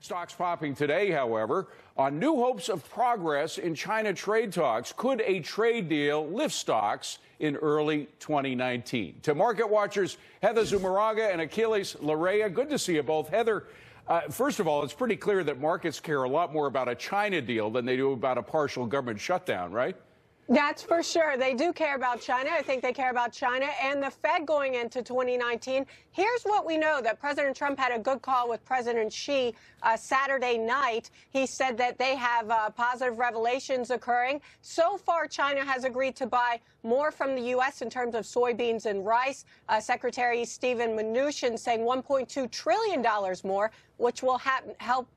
Stocks popping today, however, on new hopes of progress in China trade talks. Could a trade deal lift stocks in early 2019? To market watchers, Heather Zumaraga and Aquiles Larrea, good to see you both. Heather, first of all, it's pretty clear that markets care a lot more about a China deal than they do about a partial government shutdown, right? That's for sure. They do care about China. I think they care about China and the Fed going into 2019. Here's what we know, that President Trump had a good call with President Xi Saturday night. He said that they have positive revelations occurring. So far, China has agreed to buy more from the U.S. in terms of soybeans and rice. Secretary Steven Mnuchin saying $1.2 trillion more, which will help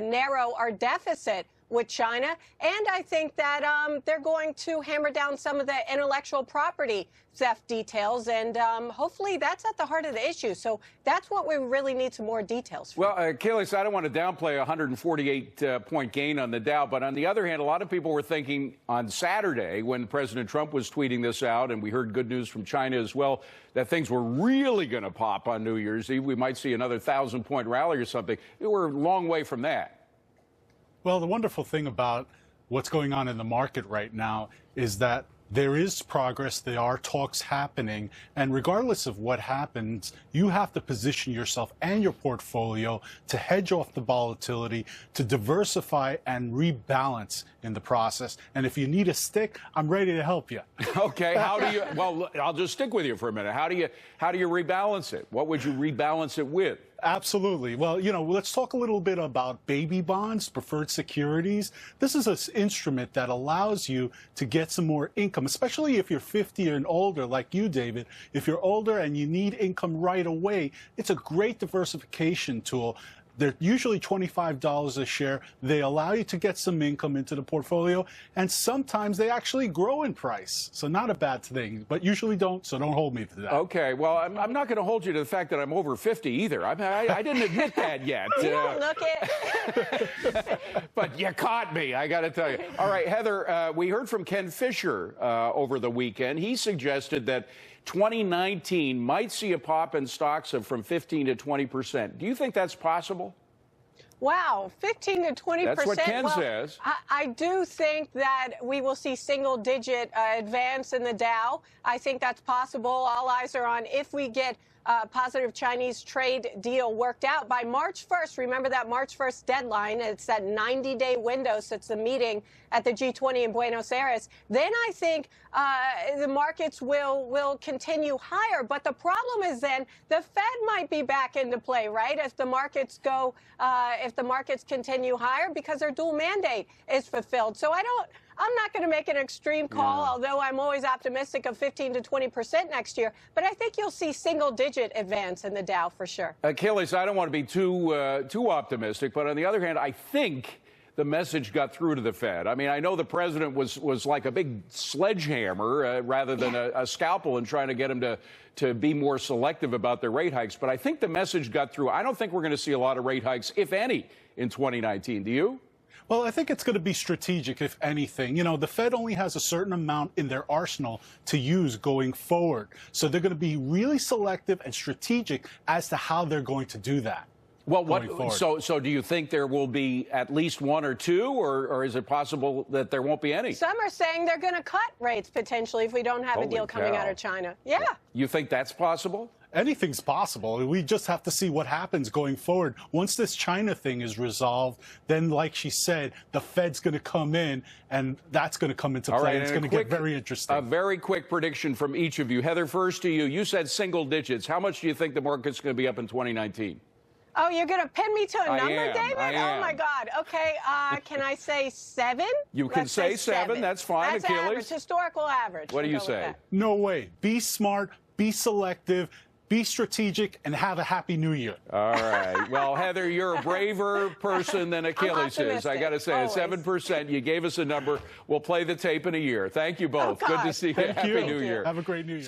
narrow our deficit with China. And I think that they're going to hammer down some of the intellectual property theft details, and hopefully that's at the heart of the issue. So that's what we really need, some more details for. Well, Aquiles, I don't want to downplay a 148-point gain on the Dow, but on the other hand, a lot of people were thinking on Saturday when President Trump was tweeting this out, and we heard good news from China as well, that things were really going to pop on New Year's Eve. We might see another 1,000-point rally or something. We're a long way from that. Well, the wonderful thing about what's going on in the market right now is that there is progress, there are talks happening, and regardless of what happens, you have to position yourself and your portfolio to hedge off the volatility, to diversify and rebalance in the process. And if you need a stick, I'm ready to help you. Okay, how do you, well, I'll just stick with you for a minute. How do you rebalance it? What would you rebalance it with? Absolutely. Well, let's talk a little bit about baby bonds, preferred securities. This is an instrument that allows you to get some more income, especially if you're 50 and older like you, David. If you're older and you need income right away, it's a great diversification tool. They're usually $25 a share. They allow you to get some income into the portfolio, and sometimes they actually grow in price. So not a bad thing, but usually don't, so don't hold me to that. Okay, well, I'm not going to hold you to the fact that I'm over 50 either. I didn't admit that yet. You don't look it. But you caught me, I got to tell you. All right, Heather, we heard from Ken Fisher over the weekend. He suggested that 2019 might see a pop in stocks of from 15 to 20%. Do you think that's possible? Wow, 15 to 20%. That's what Ken says. I do think that we will see single-digit advance in the Dow. I think that's possible. All eyes are on if we get a positive Chinese trade deal worked out by March 1st. Remember that March 1st deadline. It's that 90-day window since the meeting at the G20 in Buenos Aires. Then I think the markets will continue higher. But the problem is then the Fed might be back into play, right? If the markets go, if the markets continue higher, because their dual mandate is fulfilled. So I'm not going to make an extreme call, although I'm always optimistic of 15 to 20% next year. But I think you'll see single-digit advance in the Dow for sure. Aquiles, I don't want to be too optimistic, but on the other hand, I think the message got through to the Fed. I mean, I know the president was like a big sledgehammer rather than a scalpel in trying to get him to be more selective about their rate hikes. But I think the message got through. I don't think we're going to see a lot of rate hikes, if any, in 2019. Do you? Well, I think it's going to be strategic, if anything. The Fed only has a certain amount in their arsenal to use going forward. So they're going to be really selective and strategic as to how they're going to do that. Well, so do you think there will be at least one or two, or is it possible that there won't be any? Some are saying they're going to cut rates potentially if we don't have a deal coming out of China. Yeah. You think that's possible? Anything's possible. We just have to see what happens going forward. Once this China thing is resolved, then, like she said, the Fed's going to come in, and that's going to come into play. It's going to get very interesting. A very quick prediction from each of you. Heather, first to you. You said single digits. How much do you think the market's going to be up in 2019? Oh, you're going to pin me to a number, David? I am. Oh, my God. Okay, can I say 7? You can say 7. That's fine, That's Aquiles. Average, historical average. What do you say? No way. Be smart, be selective, be strategic, and have a happy new year. All right. Well, Heather, you're a braver person than Aquiles is. I got to say, at 7%, you gave us a number. We'll play the tape in a year. Thank you both. Good to see you. Thank Happy you. New Year. Have a great New Year.